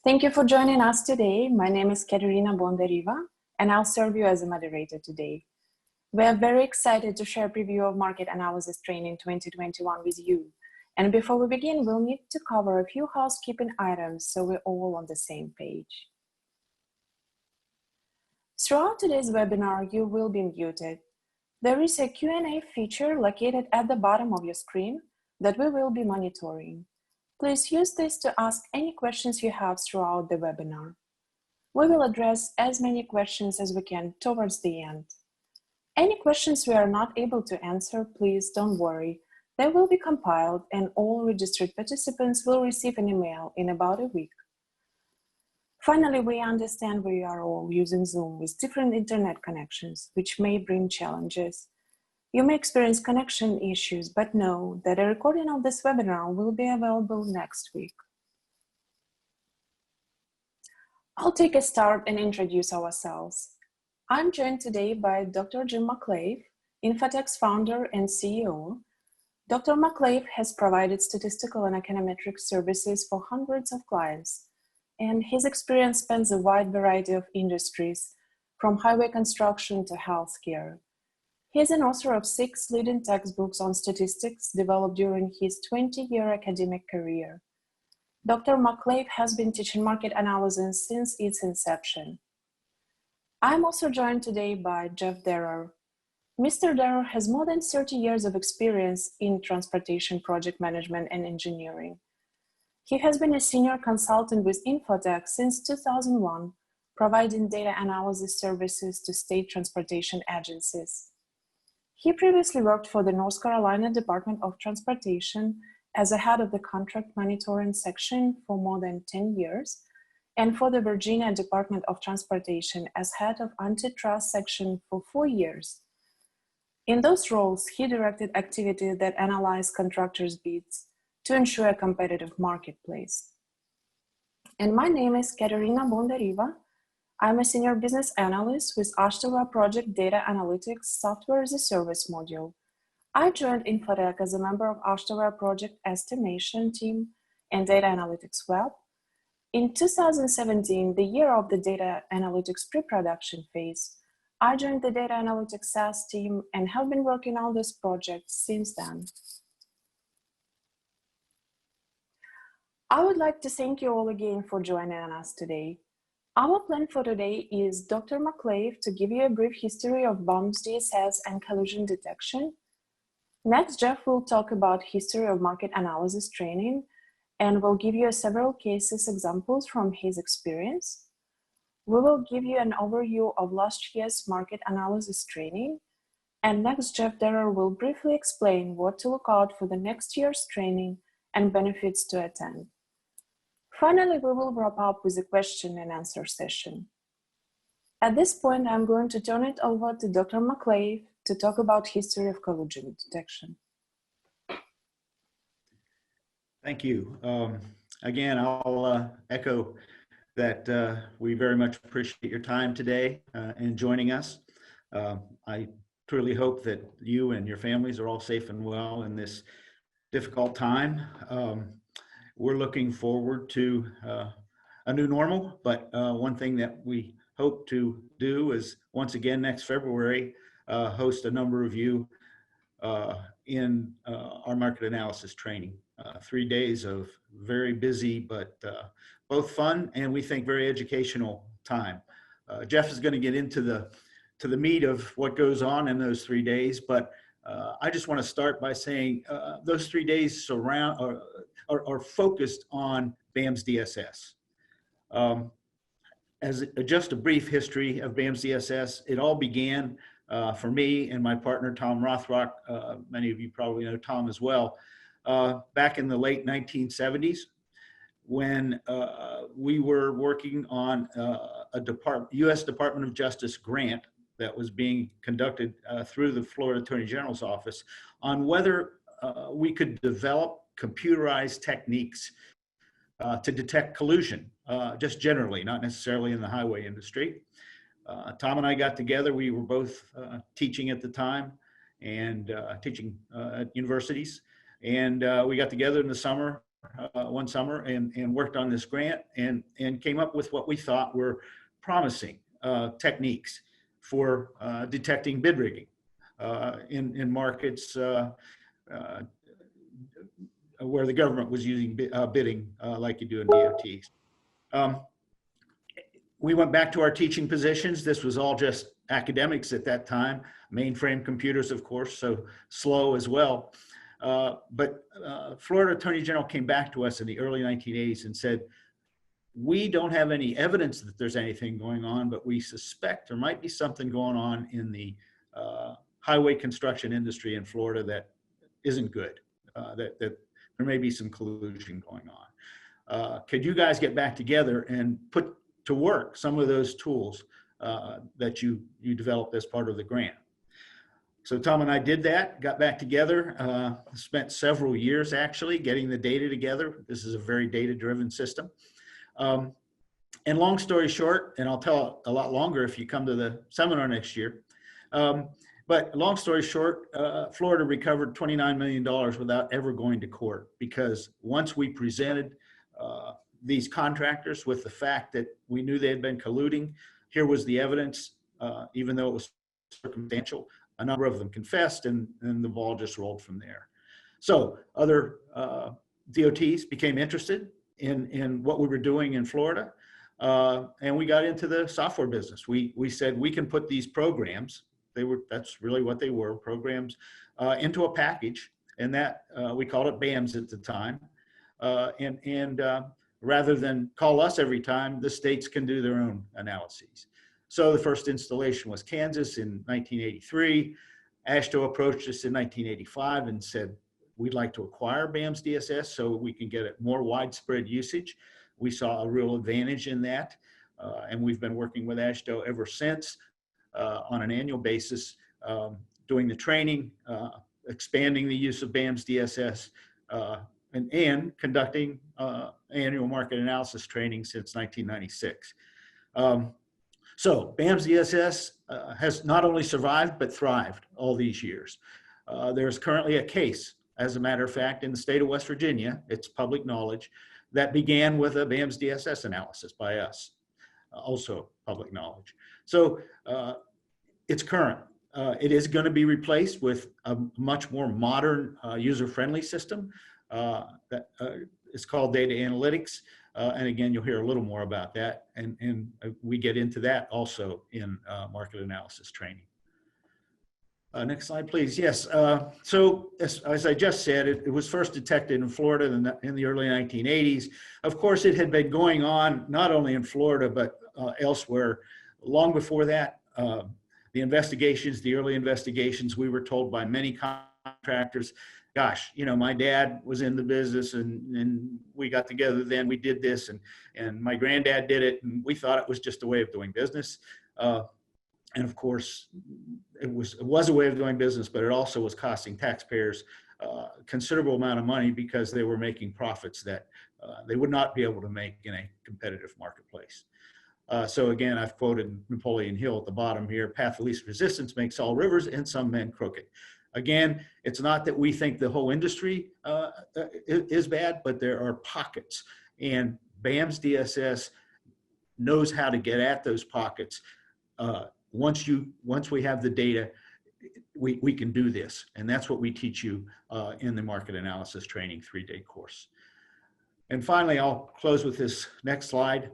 Thank you for joining us today. My name is Kateryna Bondareva, and I'll serve you as a moderator today. We are very excited to share a preview of Market Analysis Training 2021 with you. And before we begin, we'll need to cover a few housekeeping items so we're all on the same page. Throughout today's webinar, you will be muted. There is a Q&A feature located at the bottom of your screen that we will be monitoring. Please use this to ask any questions you have throughout the webinar. We will address as many questions as we can towards the end. Any questions we are not able to answer, please don't worry. They will be compiled and all registered participants will receive an email in about a week. Finally, we understand we are all using Zoom with different internet connections, which may bring challenges. You may experience connection issues, but know that a recording of this webinar will be available next week. I'll take a start and introduce ourselves. I'm joined today by Dr. Jim McClave, Infotech's founder and CEO. Dr. McClave has provided statistical and econometric services for hundreds of clients, and his experience spans a wide variety of industries, from highway construction to healthcare. He is an author of 6 leading textbooks on statistics developed during his 20-year academic career. Dr. McClave has been teaching market analysis since its inception. I'm also joined today by Jeff Derer. Mr. Derer has more than 30 years of experience in transportation project management and engineering. He has been a senior consultant with Infotech since 2001, providing data analysis services to state transportation agencies. He previously worked for the North Carolina Department of Transportation as a head of the contract monitoring section for more than 10 years, and for the Virginia Department of Transportation as head of antitrust section for 4 years. In those roles, he directed activities that analyzed contractors' bids to ensure a competitive marketplace. And my name is Kateryna Bondareva. I'm a senior business analyst with Ashtava Project Data Analytics Software as a Service module. I joined Infotech as a member of Ashtava Project Estimation Team and Data Analytics Web. In 2017, the year of the Data Analytics pre-production phase, I joined the Data Analytics SaaS team and have been working on this project since then. I would like to thank you all again for joining us today. Our plan for today is Dr. McClave to give you a brief history of BOMs, DSS, and collusion detection. Next, Jeff will talk about history of market analysis training and will give you several cases examples from his experience. We will give you an overview of last year's market analysis training. And next, Jeff Derer will briefly explain what to look out for the next year's training and benefits to attend. Finally, we will wrap up with a question and answer session. At this point, I'm going to turn it over to Dr. McClave to talk about history of collusion detection. Thank you. Again, I'll echo that we very much appreciate your time today and joining us. I truly hope that you and your families are all safe and well in this difficult time. We're looking forward to a new normal, but one thing that we hope to do is once again next February host a number of you in our market analysis training. 3 days of very busy but both fun and we think very educational time. Jeff is going to get into the meat of what goes on in those 3 days, but I just want to start by saying those 3 days are focused on BAMS DSS. As just a brief history of BAMS DSS, it all began for me and my partner, Tom Rothrock. Many of you probably know Tom as well. Back in the late 1970s, when we were working on a U.S. Department of Justice grant that was being conducted through the Florida Attorney General's office on whether we could develop computerized techniques to detect collusion, just generally, not necessarily in the highway industry. Tom and I got together. We were both teaching at the time and teaching at universities. And we got together in the summer one summer and worked on this grant and came up with what we thought were promising techniques for detecting bid rigging in markets where the government was using bidding like you do in DOTs. We went back to our teaching positions. This was all just academics at that time, mainframe computers, of course, so slow as well. But Florida Attorney General came back to us in the early 1980s and said, we don't have any evidence that there's anything going on, but we suspect there might be something going on in the highway construction industry in Florida that isn't good, that there may be some collusion going on. Could you guys get back together and put to work some of those tools that you developed as part of the grant? So Tom and I did that, got back together, spent several years actually getting the data together. This is a very data-driven system. And long story short, and I'll tell a lot longer if you come to the seminar next year, but long story short, Florida recovered $29 million without ever going to court, because once we presented these contractors with the fact that we knew they had been colluding, here was the evidence, even though it was circumstantial, a number of them confessed, and the ball just rolled from there. So other DOTs became interested in what we were doing in Florida, and we got into the software business. We said we can put these programs, that's really what they were, programs, into a package, and that we called it BAMS at the time. Rather than call us every time, the states can do their own analyses. So the first installation was Kansas in 1983. AASHTO approached us in 1985 and said, we'd like to acquire BAMS DSS so we can get it more widespread usage. We saw a real advantage in that. And we've been working with AASHTO ever since on an annual basis, doing the training, expanding the use of BAMS DSS, and conducting annual market analysis training since 1996. So BAMS DSS has not only survived, but thrived all these years. There's currently a case, as a matter of fact, in the state of West Virginia, it's public knowledge, that began with a BAMS DSS analysis by us, also public knowledge. So it's current. It is going to be replaced with a much more modern user-friendly system that is called data analytics. And again, you'll hear a little more about that. And we get into that also in market analysis training. Next slide, please. Yes. So as I just said, it was first detected in Florida in the early 1980s. Of course, it had been going on not only in Florida, but elsewhere long before that. The investigations, the early investigations, we were told by many contractors, gosh, you know, my dad was in the business and we got together then, we did this, and my granddad did it, and we thought it was just a way of doing business. And of course, it was a way of doing business, but it also was costing taxpayers a considerable amount of money because they were making profits that they would not be able to make in a competitive marketplace. So again, I've quoted Napoleon Hill at the bottom here, path of least resistance makes all rivers and some men crooked. Again, it's not that we think the whole industry is bad, but there are pockets, and BAMS DSS knows how to get at those pockets. Once we have the data, we can do this, and that's what we teach you in the market analysis training 3-day course. And finally, I'll close with this next slide.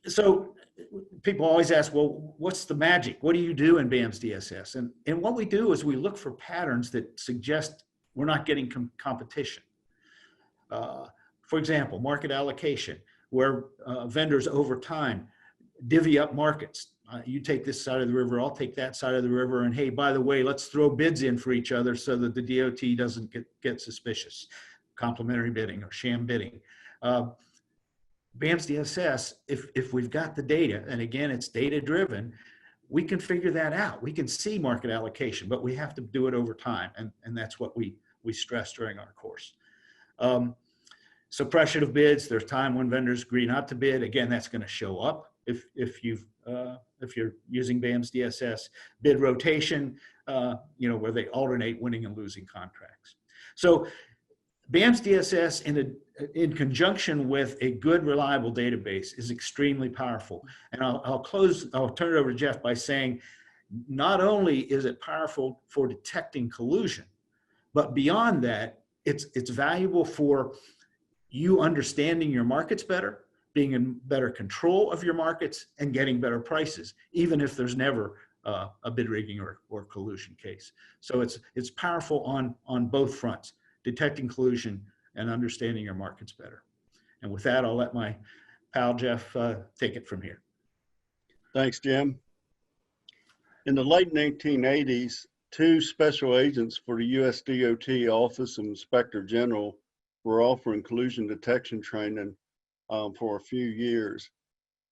So people always ask, well, what's the magic? What do you do in BAMS DSS? And what we do is we look for patterns that suggest we're not getting competition. For example, market allocation, where vendors over time divvy up markets. You take this side of the river, I'll take that side of the river, and hey, by the way, let's throw bids in for each other so that the DOT doesn't get suspicious. Complementary bidding or sham bidding. BAMS DSS, if we've got the data, and again, it's data driven, we can figure that out. We can see market allocation, but we have to do it over time. And that's what we stress during our course. Suppression of bids, there's time when vendors agree not to bid. Again, that's going to show up if you're using BAMS DSS. Bid rotation, where they alternate winning and losing contracts. So BAM's DSS in conjunction with a good, reliable database is extremely powerful. And I'll turn it over to Jeff by saying, not only is it powerful for detecting collusion, but beyond that, it's valuable for you understanding your markets better, being in better control of your markets, and getting better prices, even if there's never a bid rigging or collusion case. So it's powerful on both fronts, detecting collusion and understanding your markets better. And with that, I'll let my pal Jeff take it from here. Thanks, Jim. In the late 1980s, two special agents for the US DOT Office of Inspector General were offering collusion detection training for a few years.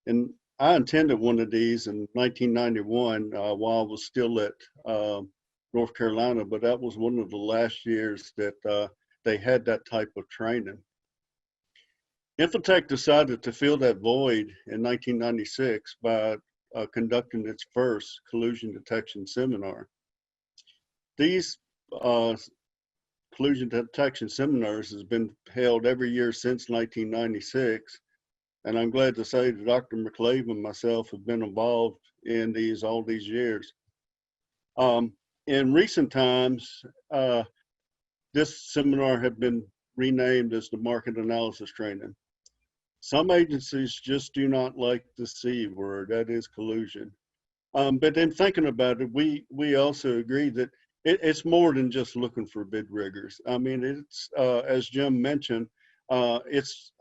And I attended one of these in 1991 while I was still at North Carolina, but that was one of the last years that they had that type of training. Infotech decided to fill that void in 1996 by conducting its first collusion detection seminar. These collusion detection seminars has been held every year since 1996. And I'm glad to say that Dr. McClave and myself have been involved in these all these years. In recent times, this seminar had been renamed as the market analysis training. Some agencies just do not like the C word, that is collusion. But in thinking about it, we also agree that it's more than just looking for bid riggers. I mean, it's, as Jim mentioned, it's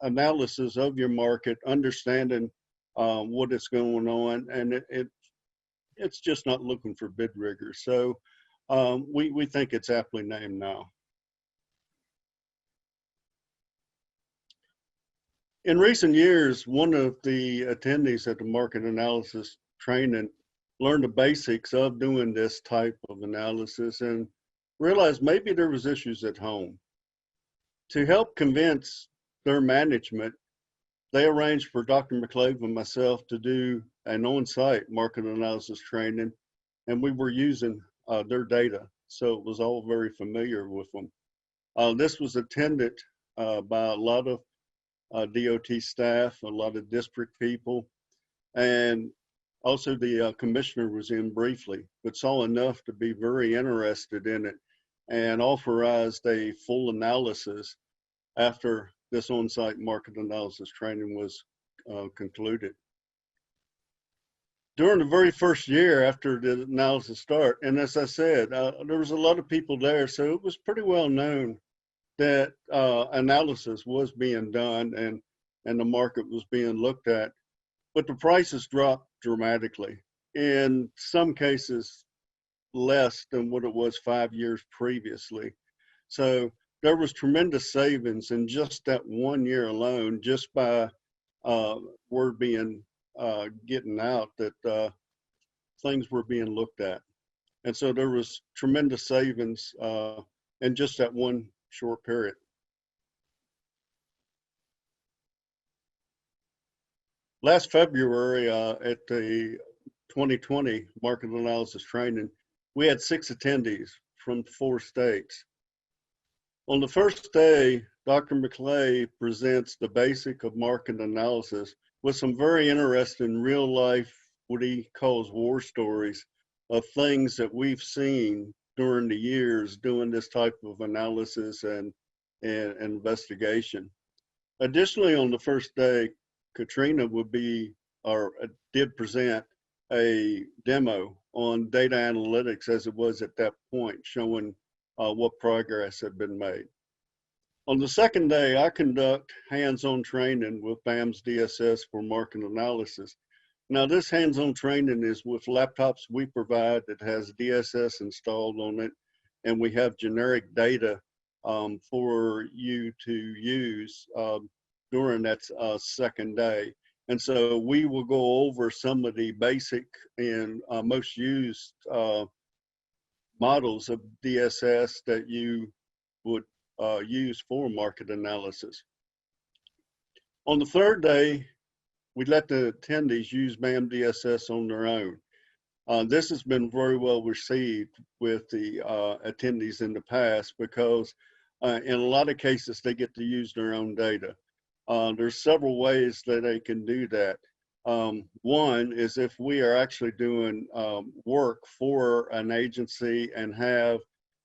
analysis of your market, understanding what is going on, and it's just not looking for bid riggers. So we think it's aptly named now. In recent years, one of the attendees at the market analysis training learned the basics of doing this type of analysis and realized maybe there was issues at home. To help convince their management, they arranged for Dr. McClave and myself to do an on-site market analysis training, and we were using their data, so it was all very familiar with them. This was attended by a lot of DOT staff, a lot of district people, and also the commissioner was in briefly, but saw enough to be very interested in it and authorized a full analysis after this on-site market analysis training was concluded. During the very first year after the analysis start, and as I said, there was a lot of people there, so it was pretty well known that analysis was being done and the market was being looked at, but the prices dropped dramatically. In some cases, less than what it was 5 years previously. So there was tremendous savings in just that 1 year alone, just by word being getting out that things were being looked at. And so there was tremendous savings in just that one short period. Last February at the 2020 market analysis training, we had 6 attendees from 4 states. On the first day, Dr. McClave presents the basic of market analysis with some very interesting real life, what he calls war stories of things that we've seen during the years doing this type of analysis and investigation. Additionally, on the first day, Kateryna did present a demo on data analytics as it was at that point, showing what progress had been made. On the second day, I conduct hands-on training with BAM's DSS for market analysis. Now, this hands-on training is with laptops we provide that has DSS installed on it, and we have generic data for you to use during that second day. And so we will go over some of the basic and most used models of DSS that you would use for market analysis. On the third day, we let the attendees use BAM DSS on their own. This has been very well received with the attendees in the past because In a lot of cases, they get to use their own data. There's several ways that they can do that. One is if we are actually doing work for an agency and have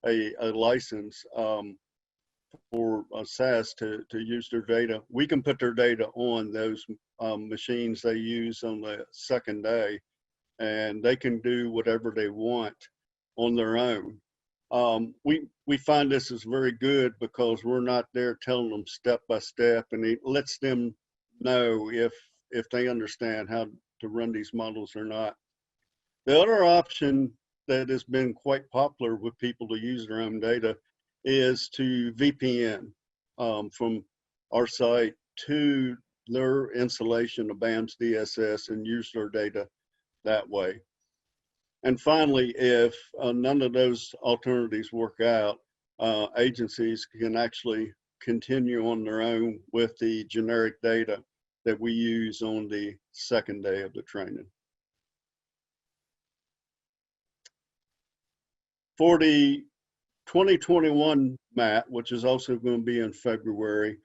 a license for SAS to use their data, we can put their data on those machines they use on the second day, and they can do whatever they want on their own. We find this is very good because we're not there telling them step by step, and it lets them know if they understand how to run these models or not. The other option that has been quite popular with people to use their own data is to VPN from our site to their installation of BAM's DSS and use their data that way. And finally, if none of those alternatives work out, agencies can actually continue on their own with the generic data that we use on the second day of the training. For the 2021 MAT, which is also going to be in February,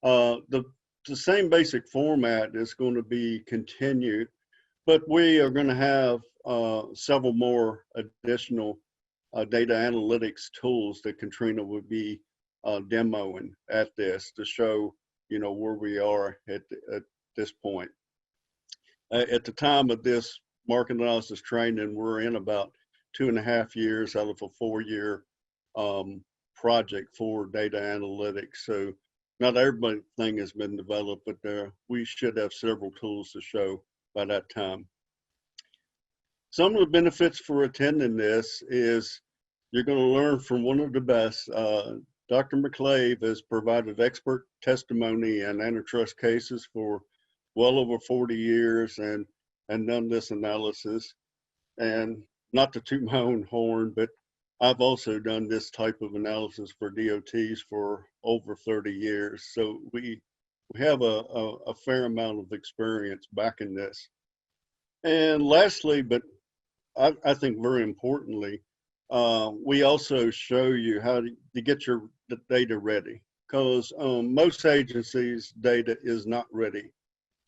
the same basic format is going to be continued, but we are going to have several more additional data analytics tools that Kateryna would be demoing at this to show, where we are at this point. At the time of this market analysis training, we're in about 2.5 years out of a 4-year project for data analytics. So not everything has been developed, but we should have several tools to show by that time. Some of the benefits for attending this is you're going to learn from one of the best. Dr. McClave has provided expert testimony in antitrust cases for well over 40 years and done this analysis. And not to toot my own horn, but I've also done this type of analysis for DOTs for over 30 years. So we have a fair amount of experience backing this. And lastly, but I think very importantly, we also show you how to get your data ready, because most agencies' data is not ready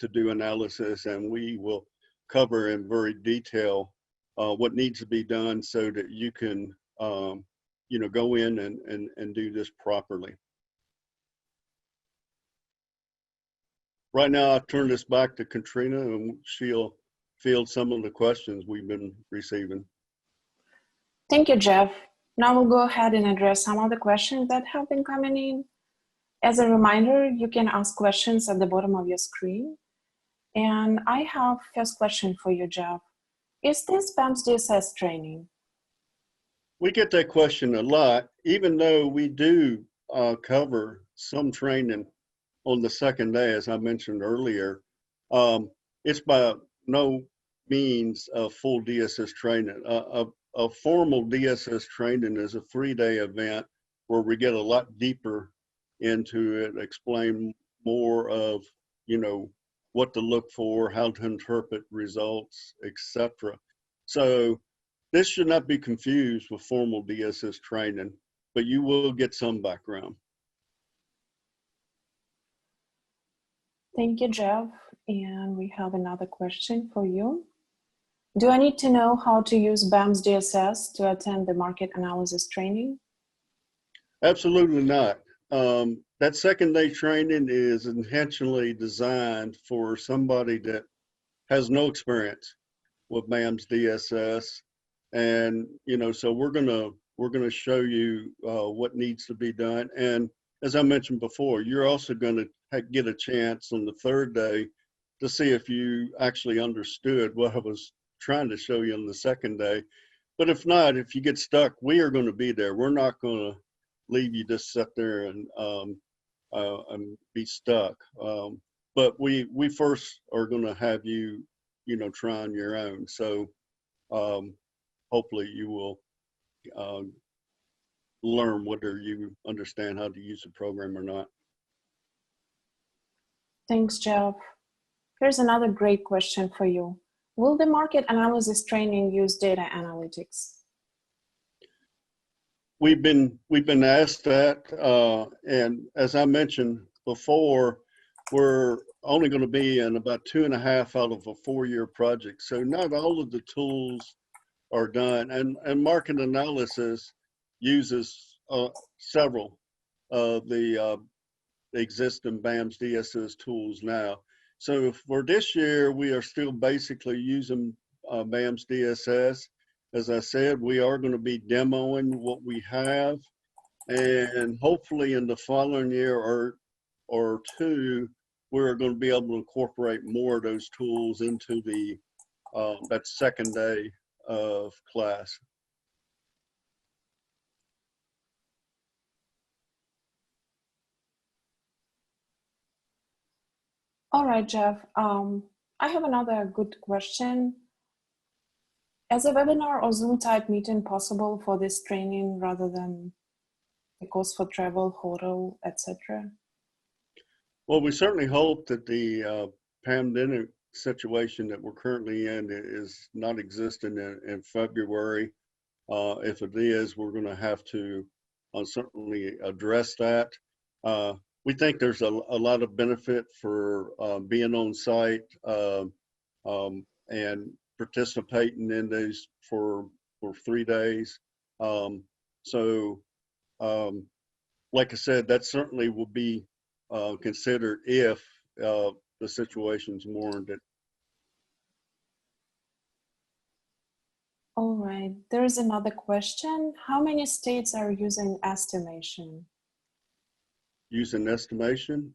to do analysis, and we will cover in very detail what needs to be done so that you can go in and do this properly. Right now, I'll turn this back to Kateryna, and she'll field some of the questions we've been receiving. Thank you, Jeff. Now we'll go ahead and address some of the questions that have been coming in. As a reminder, you can ask questions at the bottom of your screen. And I have first question for you, Jeff. Is this BAM's DSS training? We get that question a lot, even though we do cover some training on the second day, as I mentioned earlier. It's by no means a full DSS training. A formal DSS training is a 3-day event where we get a lot deeper into it, explain more of, what to look for, how to interpret results, etc. So this should not be confused with formal DSS training, but you will get some background. Thank you, Jeff. And we have another question for you. Do I need to know how to use BAM's DSS to attend the market analysis training? Absolutely not. That second day training is intentionally designed for somebody that has no experience with BAM's DSS. And, so we're gonna show you what needs to be done. And as I mentioned before, you're also gonna get a chance on the third day to see if you actually understood what I was trying to show you on the second day. But if not, if you get stuck, we are going to be there. We're not going to leave you just sit there and be stuck. But we first are going to have you, try on your own. So hopefully you will learn whether you understand how to use the program or not. Thanks, Jeff. Here's another great question for you. Will the market analysis training use data analytics? we've been asked that, and as I mentioned before, we're only going to be in about 2.5 out of a 4-year project. So not all of the tools are done, and market analysis uses several of the existing BAMS DSS tools now. So for this year, we are still basically using BAMS DSS. As I said, we are going to be demoing what we have, and hopefully in the following year or two, we're going to be able to incorporate more of those tools into the that second day of class. All right, Jeff. I have another good question. Is a webinar or Zoom type meeting possible for this training rather than the cost for travel, hotel, etc.? Well, we certainly hope that the pandemic situation that we're currently in is not existing in February. If it is, we're going to have to certainly address that. We think there's a lot of benefit for being on site and participating in these for 3 days. Like I said, that certainly will be considered if the situation's warranted. All right, there's another question. How many states are using estimation? Using estimation?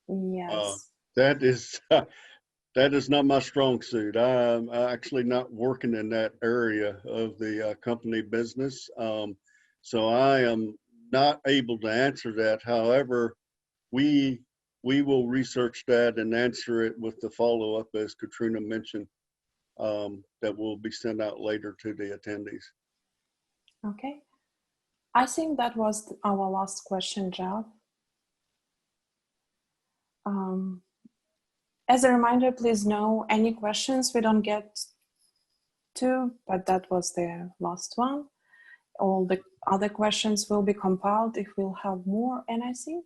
Yes. That is not my strong suit. I'm actually not working in that area of the company business. So I am not able to answer that. However, we will research that and answer it with the follow-up, as Kateryna mentioned, that will be sent out later to the attendees. Okay. I think that was our last question, Jeff. As a reminder, please know any questions we don't get to, but that was the last one. All the other questions will be compiled if we'll have more, and I think,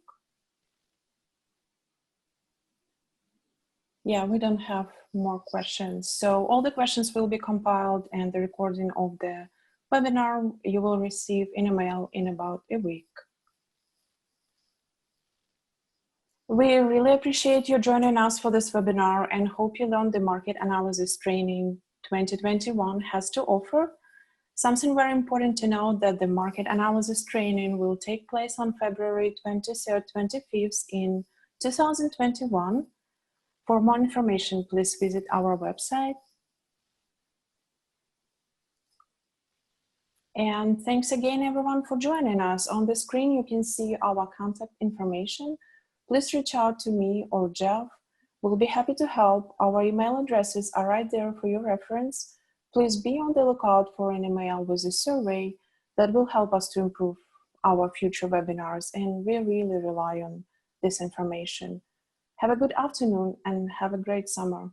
yeah, we don't have more questions. So all the questions will be compiled, and the recording of the webinar you will receive in a mail in about a week. We really appreciate you joining us for this webinar and hope you learned the market analysis training 2021 has to offer. Something very important to note that the market analysis training will take place on February 23rd, 25th in 2021. For more information, please visit our website. And thanks again, everyone, for joining us. On the screen, you can see our contact information. Please reach out to me or Jeff. We'll be happy to help. Our email addresses are right there for your reference. Please be on the lookout for an email with a survey that will help us to improve our future webinars, and we really rely on this information. Have a good afternoon and have a great summer.